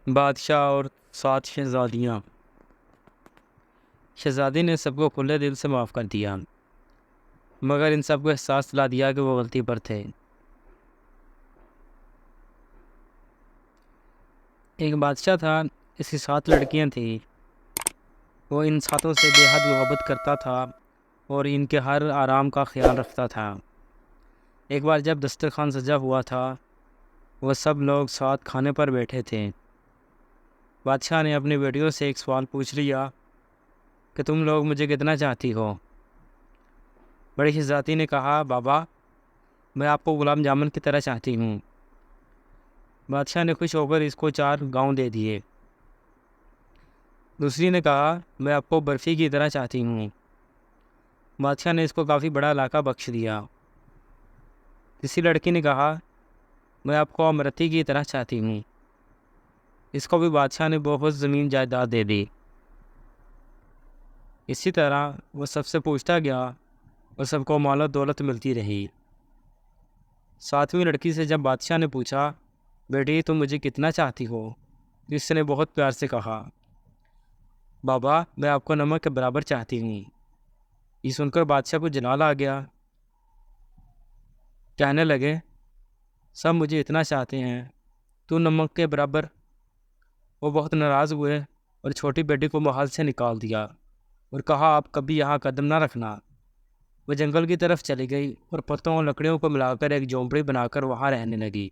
بادشاہ اور 7 شہزادیاں۔ شہزادی نے سب کو کھلے دل سے معاف کر دیا، مگر ان سب کو احساس دلا دیا کہ وہ غلطی پر تھے۔ ایک بادشاہ تھا، اس کی 7 لڑکیاں تھیں۔ وہ ان 7 سے بے حد محبت کرتا تھا اور ان کے ہر آرام کا خیال رکھتا تھا۔ ایک بار جب دسترخوان سجا ہوا تھا، وہ سب لوگ ساتھ کھانے پر بیٹھے تھے۔ بادشاہ نے اپنی بیٹیوں سے ایک سوال پوچھ لیا کہ تم لوگ مجھے کتنا چاہتی ہو؟ بڑی شہزادی نے کہا، بابا میں آپ کو گلاب جامن کی طرح چاہتی ہوں۔ بادشاہ نے خوش ہو کر اس کو 4 گاؤں دے دیے۔ دوسری نے کہا، میں آپ کو برفی کی طرح چاہتی ہوں۔ بادشاہ نے اس کو کافی بڑا علاقہ بخش دیا۔ تیسری لڑکی نے کہا، میں آپ کو امرتی کی طرح چاہتی ہوں۔ اس کو بھی بادشاہ نے بہت زمین جائیداد دے دی۔ اسی طرح وہ سب سے پوچھتا گیا اور سب کو مال و دولت ملتی رہی۔ 7ویں لڑکی سے جب بادشاہ نے پوچھا، بیٹی تم مجھے کتنا چاہتی ہو؟ تو اس نے بہت پیار سے کہا، بابا میں آپ کو نمک کے برابر چاہتی ہوں۔ یہ سن کر بادشاہ کو جلال آ گیا۔ کہنے لگے، سب مجھے اتنا چاہتے ہیں، تو نمک کے برابر؟ وہ بہت ناراض ہوئے اور چھوٹی بیٹی کو محل سے نکال دیا اور کہا، آپ کبھی یہاں قدم نہ رکھنا۔ وہ جنگل کی طرف چلی گئی اور پتوں اور لکڑیوں کو ملا کر ایک جھونپڑی بنا کر وہاں رہنے لگی۔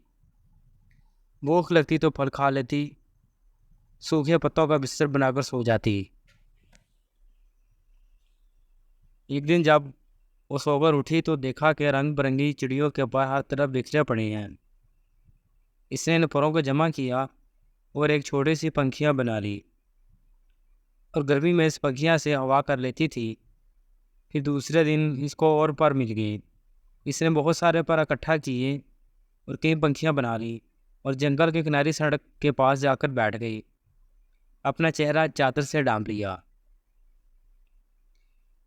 بھوک لگتی تو پھل کھا لیتی، سوکھے پتوں کا بستر بنا کر سو جاتی۔ ایک دن جب وہ سو کر اٹھی تو دیکھا کہ رنگ برنگی چڑیوں کے پر ہر طرف بکھرے پڑے ہیں۔ اس نے ان پروں کو جمع کیا اور ایک چھوٹی سی پنکھیاں بنا لی اور گرمی میں اس پنکھیاں سے ہوا کر لیتی تھی۔ پھر دوسرے دن اس کو اور پر مل گئی۔ اس نے بہت سارے پر اکٹھا کیے اور کئی پنکھیاں بنا لی اور جنگل کے کنارے سڑک کے پاس جا کر بیٹھ گئی، اپنا چہرہ چادر سے ڈھانپ لیا۔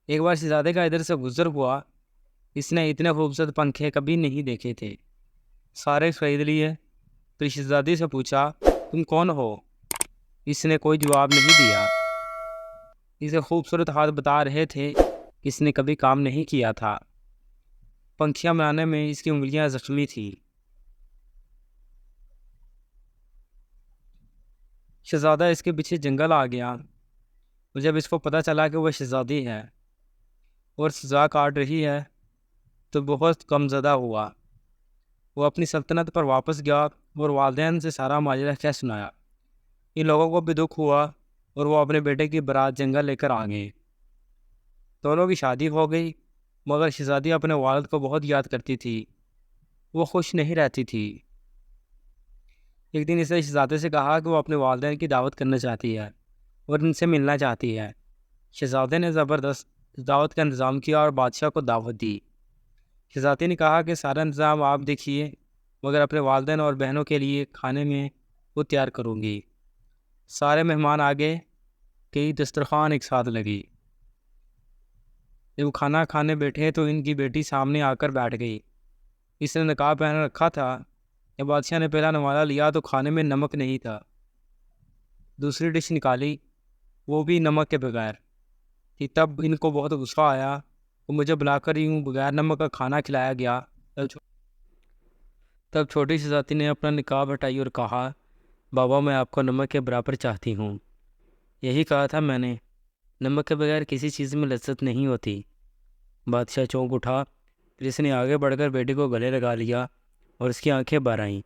ایک بار شہزادے کا ادھر سے گزر ہوا، اس نے اتنے خوبصورت پنکھے کبھی نہیں دیکھے تھے، سارے خرید لیے۔ پھر شہزادی سے پوچھا، تم کون ہو؟ اس نے کوئی جواب نہیں دیا۔ اسے خوبصورت ہاتھ بتا رہے تھے کہ اس نے کبھی کام نہیں کیا تھا۔ پنکھیاں بنانے میں اس کی انگلیاں زخمی تھی۔ شہزادہ اس کے پیچھے جنگل آ گیا اور جب اس کو پتہ چلا کہ وہ شہزادی ہے اور سزا کاٹ رہی ہے تو بہت غمزدہ ہوا۔ وہ اپنی سلطنت پر واپس گیا اور والدین سے سارا ماجرا کہہ سنایا۔ ان لوگوں کو بھی دکھ ہوا اور وہ اپنے بیٹے کی برات جنگل لے کر آ گئے۔ دونوں کی شادی ہو گئی، مگر شہزادی اپنے والد کو بہت یاد کرتی تھی، وہ خوش نہیں رہتی تھی۔ ایک دن اس نے شہزادے سے کہا کہ وہ اپنے والدین کی دعوت کرنا چاہتی ہے اور ان سے ملنا چاہتی ہے۔ شہزادے نے زبردست دعوت کا انتظام کیا اور بادشاہ کو دعوت دی۔ شہزادی نے کہا کہ سارا انتظام آپ دیکھیے، مگر اپنے والدین اور بہنوں کے لیے کھانے میں وہ تیار کروں گی۔ سارے مہمان آ گئے، کئی دسترخوان ایک ساتھ لگی۔ جب وہ کھانا کھانے بیٹھے تو ان کی بیٹی سامنے آ کر بیٹھ گئی۔ اس نے نقاب پہن رکھا تھا۔ جب بادشاہ نے پہلا نوالہ لیا تو کھانے میں نمک نہیں تھا۔ دوسری ڈش نکالی، وہ بھی نمک کے بغیر تھی۔ تب ان کو بہت غصہ آیا کہ مجھے بلا کر یوں بغیر نمک کا کھانا کھلایا گیا۔ تب چھوٹی شہزادی نے اپنا نقاب ہٹائی اور کہا، بابا میں آپ کو نمک کے برابر چاہتی ہوں۔ یہی کہا تھا میں نے، نمک کے بغیر کسی چیز میں لذت نہیں ہوتی۔ بادشاہ چونک اٹھا، پھر اس نے آگے بڑھ کر بیٹی کو گلے لگا لیا اور اس کی آنکھیں بھر آئیں۔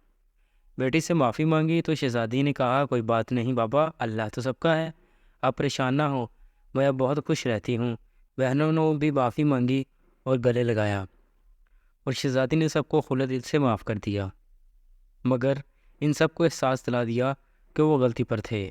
بیٹی سے معافی مانگی تو شہزادی نے کہا، کوئی بات نہیں بابا، اللہ تو سب کا ہے، آپ پریشان نہ ہو، میں اب بہت خوش رہتی ہوں۔ بہنوں نے بھی معافی مانگی اور گلے لگایا اور شہزادی نے سب کو کھلے دل سے معاف کر دیا، مگر ان سب کو احساس دلا دیا کہ وہ غلطی پر تھے۔